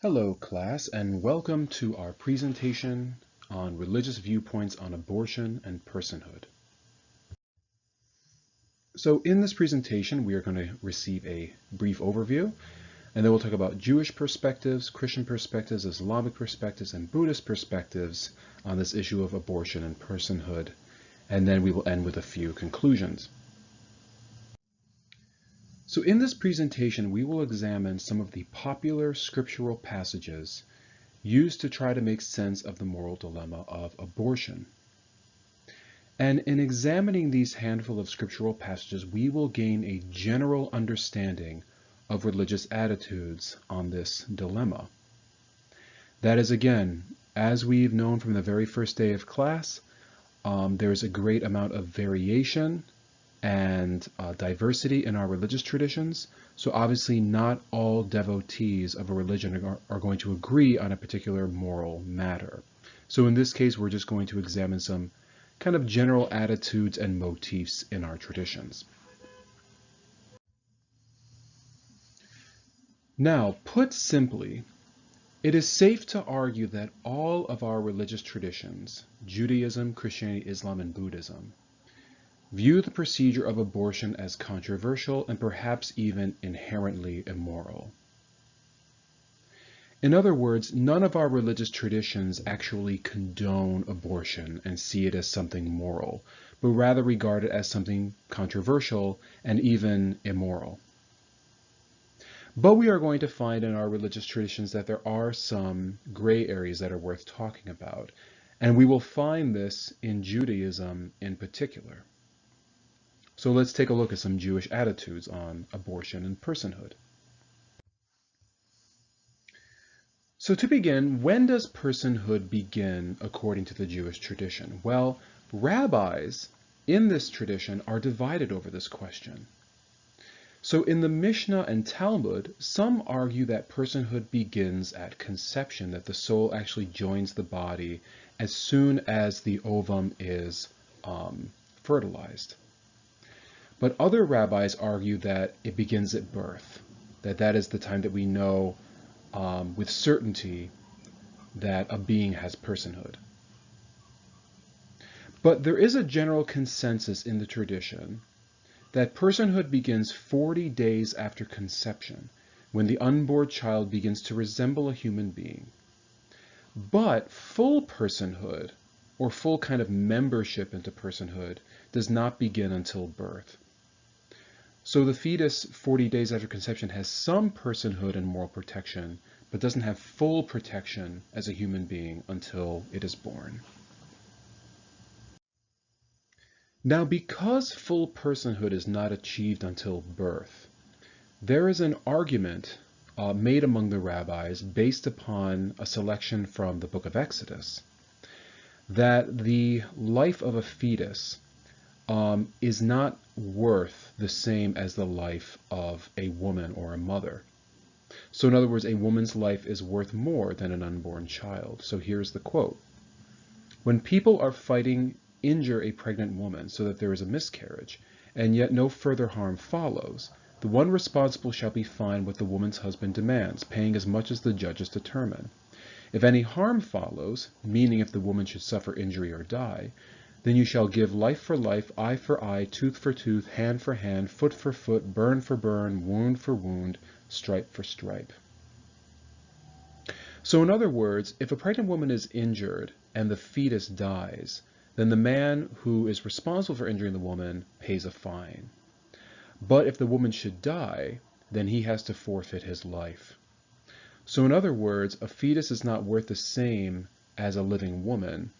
Hello, class, and welcome to our presentation on religious viewpoints on abortion and personhood. So in this presentation, we are going to receive a brief overview, and then we'll talk about Jewish perspectives, Christian perspectives, Islamic perspectives, and Buddhist perspectives on this issue of abortion and personhood, and then we will end with a few conclusions. So in this presentation, we will examine some of the popular scriptural passages used to try to make sense of the moral dilemma of abortion. And in examining these handful of scriptural passages, we will gain a general understanding of religious attitudes on this dilemma. That is, again, as we've known from the very first day of class, there's a great amount of variation and diversity in our religious traditions. So obviously not all devotees of a religion are going to agree on a particular moral matter. So in this case, we're just going to examine some kind of general attitudes and motifs in our traditions. Now, put simply, it is safe to argue that all of our religious traditions, Judaism, Christianity, Islam, and Buddhism, view the procedure of abortion as controversial and perhaps even inherently immoral. In other words, none of our religious traditions actually condone abortion and see it as something moral, but rather regard it as something controversial and even immoral. But we are going to find in our religious traditions that there are some gray areas that are worth talking about, and we will find this in Judaism in particular. So let's take a look at some Jewish attitudes on abortion and personhood. So to begin, when does personhood begin according to the Jewish tradition? Well, rabbis in this tradition are divided over this question. So in the Mishnah and Talmud, some argue that personhood begins at conception, that the soul actually joins the body as soon as the ovum is fertilized. But other rabbis argue that it begins at birth, that is the time that we know with certainty that a being has personhood. But there is a general consensus in the tradition that personhood begins 40 days after conception, when the unborn child begins to resemble a human being. But full personhood, or full kind of membership into personhood, does not begin until birth. So the fetus 40 days after conception has some personhood and moral protection, but doesn't have full protection as a human being until it is born. Now, because full personhood is not achieved until birth, there is an argument made among the rabbis based upon a selection from the book of Exodus that the life of a fetus is not worth the same as the life of a woman or a mother. So in other words, a woman's life is worth more than an unborn child. So here's the quote. When people are fighting, injure a pregnant woman so that there is a miscarriage, and yet no further harm follows, the one responsible shall be fined what the woman's husband demands, paying as much as the judges determine. If any harm follows, meaning if the woman should suffer injury or die, then you shall give life for life, eye for eye, tooth for tooth, hand for hand, foot for foot, burn for burn, wound for wound, stripe for stripe. So in other words, if a pregnant woman is injured and the fetus dies, then the man who is responsible for injuring the woman pays a fine. But if the woman should die, then he has to forfeit his life. So in other words, a fetus is not worth the same as a living woman,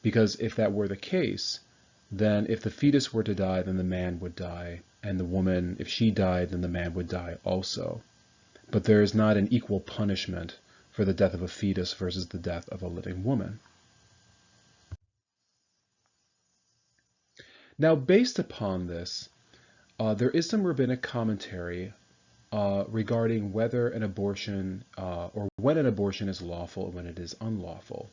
because if that were the case, then if the fetus were to die, then the man would die, and the woman, if she died, then the man would die also. But there is not an equal punishment for the death of a fetus versus the death of a living woman. Now, based upon this, there is some rabbinic commentary regarding whether an abortion or when an abortion is lawful and when it is unlawful.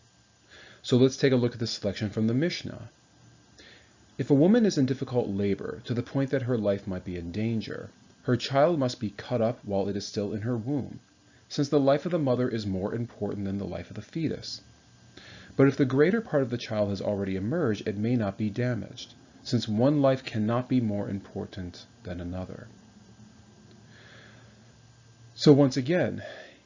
So let's take a look at the selection from the Mishnah. If a woman is in difficult labor to the point that her life might be in danger, her child must be cut up while it is still in her womb. since the life of the mother is more important than the life of the fetus. But if the greater part of the child has already emerged, it may not be damaged, since one life cannot be more important than another. So once again,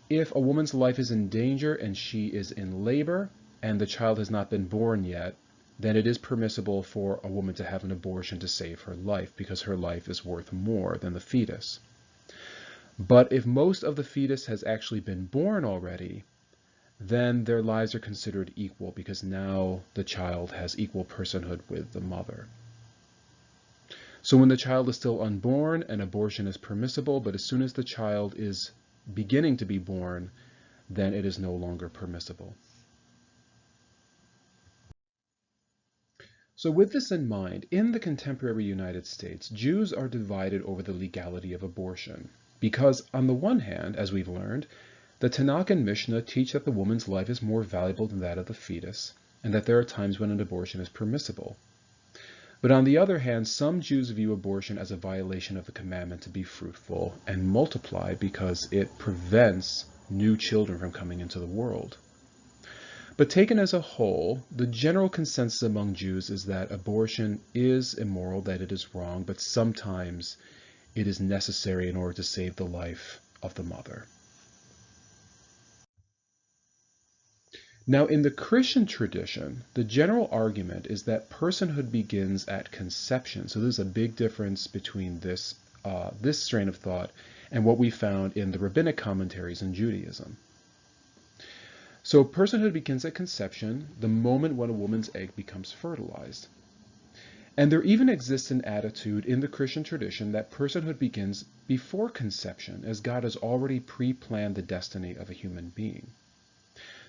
if a woman's life is in danger and she is in labor and the child has not been born yet, then it is permissible for a woman to have an abortion to save her life, because her life is worth more than the fetus. But if most of the fetus has actually been born already, then their lives are considered equal, because now the child has equal personhood with the mother. So when the child is still unborn, an abortion is permissible, but as soon as the child is beginning to be born, then it is no longer permissible. So with this in mind, in the contemporary United States, Jews are divided over the legality of abortion, because on the one hand, as we've learned, the Tanakh and Mishnah teach that the woman's life is more valuable than that of the fetus, and that there are times when an abortion is permissible. But on the other hand, some Jews view abortion as a violation of the commandment to be fruitful and multiply, because it prevents new children from coming into the world. But taken as a whole, the general consensus among Jews is that abortion is immoral, that it is wrong, but sometimes it is necessary in order to save the life of the mother. Now, in the Christian tradition, the general argument is that personhood begins at conception. So there's a big difference between this strain of thought and what we found in the rabbinic commentaries in Judaism. So personhood begins at conception, the moment when a woman's egg becomes fertilized. And there even exists an attitude in the Christian tradition that personhood begins before conception, as God has already pre-planned the destiny of a human being.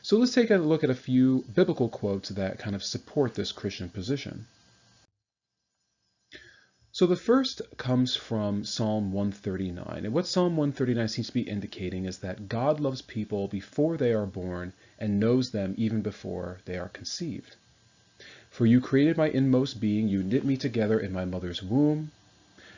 So let's take a look at a few biblical quotes that kind of support this Christian position. So the first comes from Psalm 139. And what Psalm 139 seems to be indicating is that God loves people before they are born and knows them even before they are conceived. For you created my inmost being, you knit me together in my mother's womb.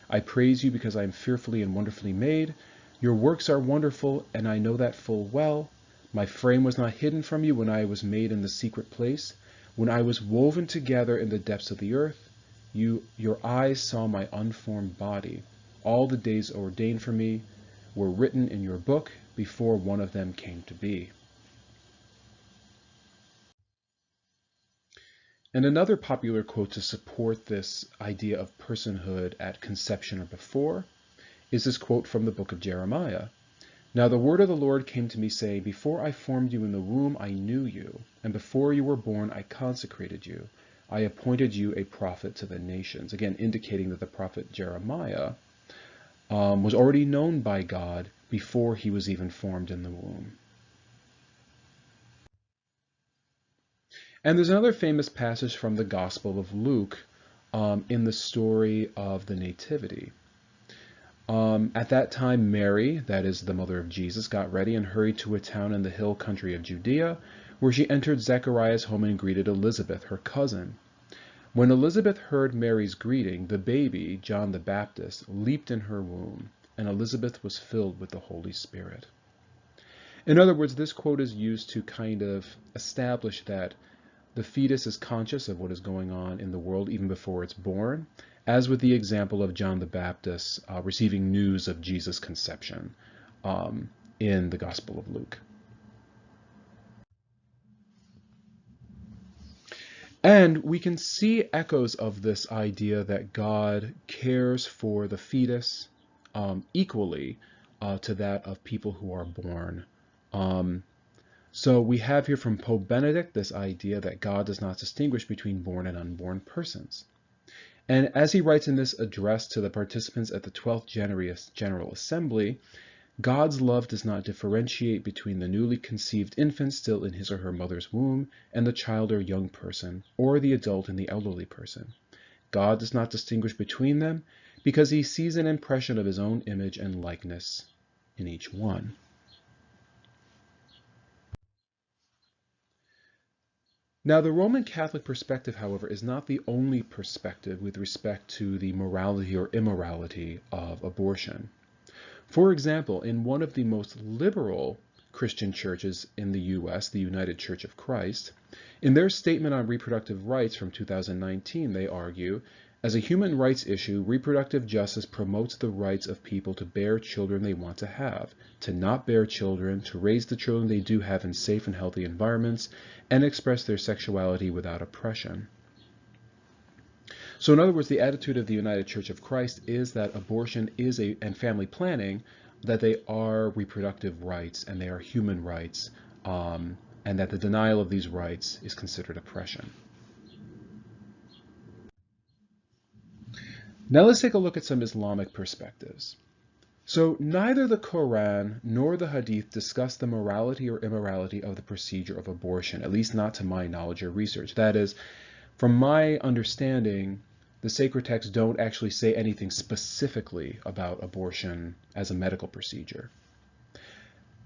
I praise you because I am fearfully and wonderfully made. Your works are wonderful, and I know that full well. My frame was not hidden from you when I was made in the secret place, when I was woven together in the depths of the earth. Your eyes saw my unformed body. All the days ordained for me were written in your book before one of them came to be. And another popular quote to support this idea of personhood at conception or before is this quote from the book of Jeremiah. Now the word of the Lord came to me, saying, before I formed you in the womb, I knew you, and before you were born, I consecrated you. I appointed you a prophet to the nations. Again, indicating that the prophet Jeremiah was already known by God before he was even formed in the womb. And there's another famous passage from the Gospel of Luke in the story of the Nativity. At that time, Mary, that is the mother of Jesus, got ready and hurried to a town in the hill country of Judea, where she entered Zechariah's home and greeted Elizabeth, her cousin. When Elizabeth heard Mary's greeting, the baby, John the Baptist, leaped in her womb, and Elizabeth was filled with the Holy Spirit. In other words, this quote is used to kind of establish that the fetus is conscious of what is going on in the world even before it's born, as with the example of John the Baptist receiving news of Jesus' conception in the Gospel of Luke. And we can see echoes of this idea that God cares for the fetus equally to that of people who are born. So we have here from Pope Benedict this idea that God does not distinguish between born and unborn persons. And as he writes in this address to the participants at the 12th General Assembly, God's love does not differentiate between the newly conceived infant still in his or her mother's womb and the child or young person, or the adult and the elderly person. God does not distinguish between them because he sees an impression of his own image and likeness in each one. Now, the Roman Catholic perspective, however, is not the only perspective with respect to the morality or immorality of abortion. For example, in one of the most liberal Christian churches in the U.S., the United Church of Christ. In their statement on reproductive rights from 2019, they argue, as a human rights issue, reproductive justice promotes the rights of people to bear children they want to have, to not bear children, to raise the children they do have in safe and healthy environments, and express their sexuality without oppression. So in other words, the attitude of the United Church of Christ is that abortion is and family planning, that they are reproductive rights and they are human rights, and that the denial of these rights is considered oppression. Now let's take a look at some Islamic perspectives. So neither the Quran nor the Hadith discuss the morality or immorality of the procedure of abortion, at least not to my knowledge or research. That is, from my understanding, the sacred texts don't actually say anything specifically about abortion as a medical procedure.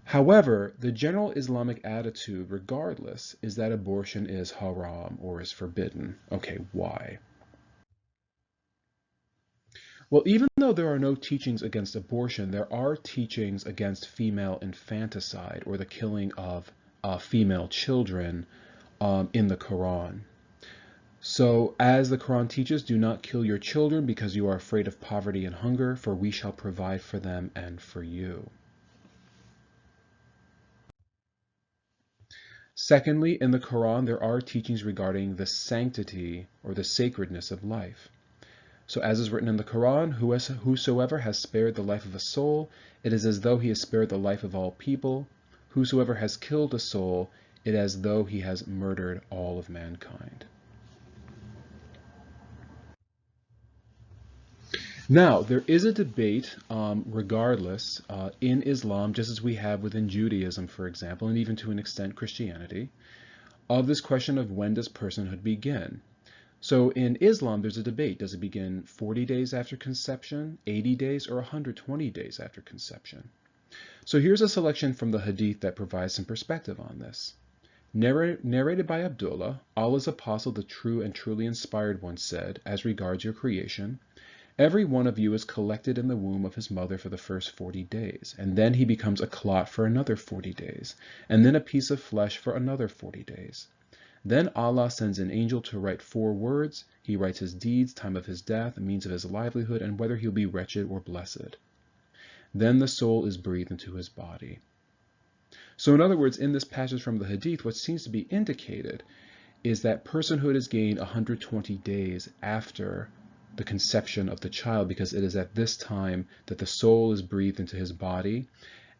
However, the general Islamic attitude, regardless, is that abortion is haram or is forbidden. Okay, why? Well, even though there are no teachings against abortion, there are teachings against female infanticide or the killing of female children in the Quran. So, as the Quran teaches, do not kill your children because you are afraid of poverty and hunger, for we shall provide for them and for you. Secondly, in the Quran, there are teachings regarding the sanctity or the sacredness of life. So as is written in the Quran, whosoever has spared the life of a soul, it is as though he has spared the life of all people. Whosoever has killed a soul, it is as though he has murdered all of mankind. Now, there is a debate, regardless, in Islam, just as we have within Judaism, for example, and even to an extent Christianity, of this question of when does personhood begin? So in Islam, there's a debate. Does it begin 40 days after conception, 80 days, or 120 days after conception? So here's a selection from the Hadith that provides some perspective on this. Narrated by Abdullah, Allah's apostle, the true and truly inspired one, said, as regards your creation, every one of you is collected in the womb of his mother for the first 40 days, and then he becomes a clot for another 40 days, and then a piece of flesh for another 40 days. Then Allah sends an angel to write 4 words. He writes his deeds, time of his death, means of his livelihood, and whether he'll be wretched or blessed. Then the soul is breathed into his body. So in other words, in this passage from the Hadith, what seems to be indicated is that personhood is gained 120 days after the conception of the child, because it is at this time that the soul is breathed into his body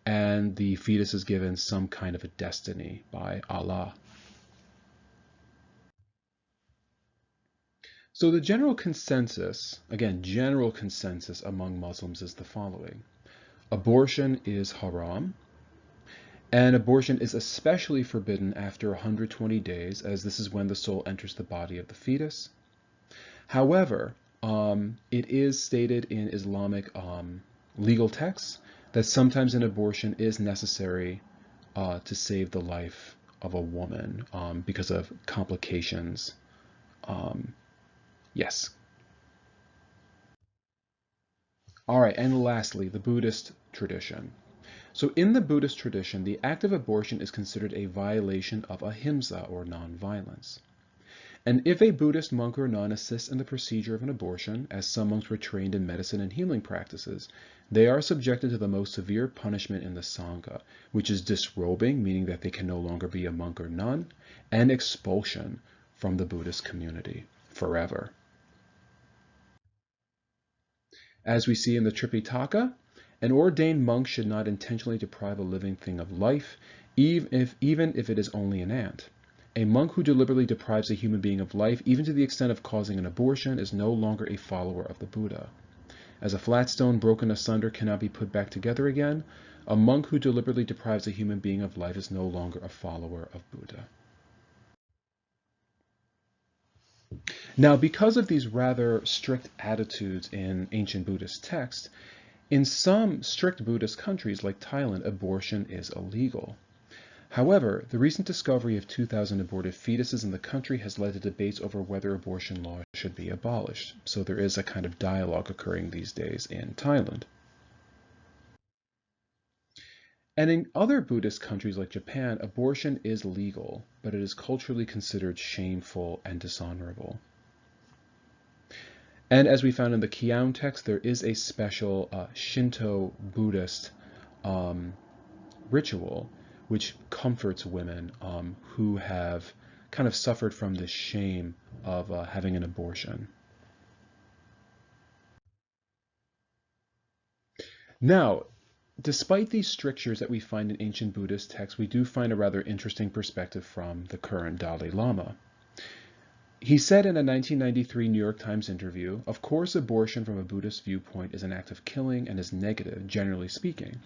and the fetus is given some kind of a destiny by Allah. So the general consensus, again, general consensus among Muslims is the following. Abortion is haram, and abortion is especially forbidden after 120 days, as this is when the soul enters the body of the fetus. However, it is stated in Islamic legal texts that sometimes an abortion is necessary to save the life of a woman because of complications. Yes. All right, and lastly, the Buddhist tradition. So in the Buddhist tradition, the act of abortion is considered a violation of ahimsa, or nonviolence. And if a Buddhist monk or nun assists in the procedure of an abortion, as some monks were trained in medicine and healing practices, they are subjected to the most severe punishment in the Sangha, which is disrobing, meaning that they can no longer be a monk or nun, and expulsion from the Buddhist community forever. As we see in the Tripitaka, an ordained monk should not intentionally deprive a living thing of life, even if it is only an ant. A monk who deliberately deprives a human being of life, even to the extent of causing an abortion, is no longer a follower of the Buddha. As a flat stone broken asunder cannot be put back together again, a monk who deliberately deprives a human being of life is no longer a follower of Buddha. Now, because of these rather strict attitudes in ancient Buddhist texts, in some strict Buddhist countries like Thailand, abortion is illegal. However, the recent discovery of 2,000 aborted fetuses in the country has led to debates over whether abortion laws should be abolished. So there is a kind of dialogue occurring these days in Thailand. And in other Buddhist countries like Japan, abortion is legal, but it is culturally considered shameful and dishonorable. And as we found in the Kyaun text, there is a special Shinto Buddhist ritual which comforts women who have kind of suffered from the shame of having an abortion. Now, despite these strictures that we find in ancient Buddhist texts, we do find a rather interesting perspective from the current Dalai Lama. He said in a 1993 New York Times interview, "Of course, abortion from a Buddhist viewpoint is an act of killing and is negative, generally speaking,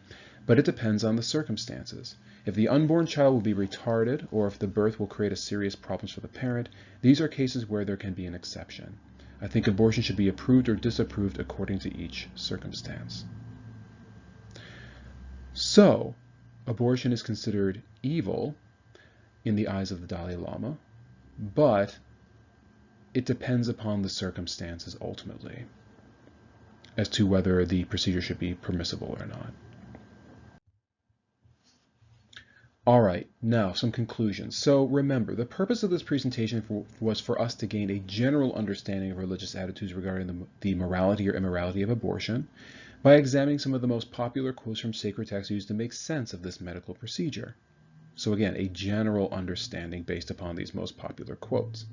but it depends on the circumstances. If the unborn child will be retarded, or if the birth will create a serious problems for the parent, these are cases where there can be an exception. I think abortion should be approved or disapproved according to each circumstance." So, abortion is considered evil in the eyes of the Dalai Lama, but it depends upon the circumstances ultimately as to whether the procedure should be permissible or not. All right, now some conclusions. So remember, the purpose of this presentation was for us to gain a general understanding of religious attitudes regarding the morality or immorality of abortion by examining some of the most popular quotes from sacred texts used to make sense of this medical procedure. So again, a general understanding based upon these most popular quotes.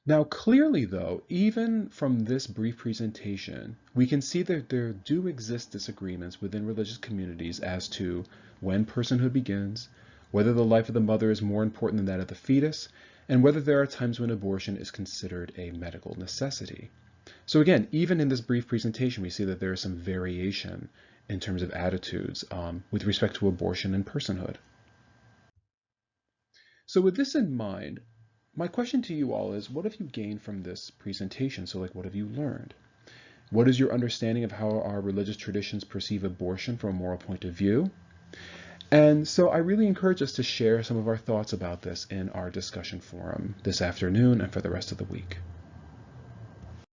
Now, clearly, though, even from this brief presentation, we can see that there do exist disagreements within religious communities as to when personhood begins, whether the life of the mother is more important than that of the fetus, and whether there are times when abortion is considered a medical necessity. So again, even in this brief presentation, we see that there is some variation in terms of attitudes with respect to abortion and personhood. So with this in mind, my question to you all is, what have you gained from this presentation? So what have you learned? What is your understanding of how our religious traditions perceive abortion from a moral point of view? And so I really encourage us to share some of our thoughts about this in our discussion forum this afternoon and for the rest of the week.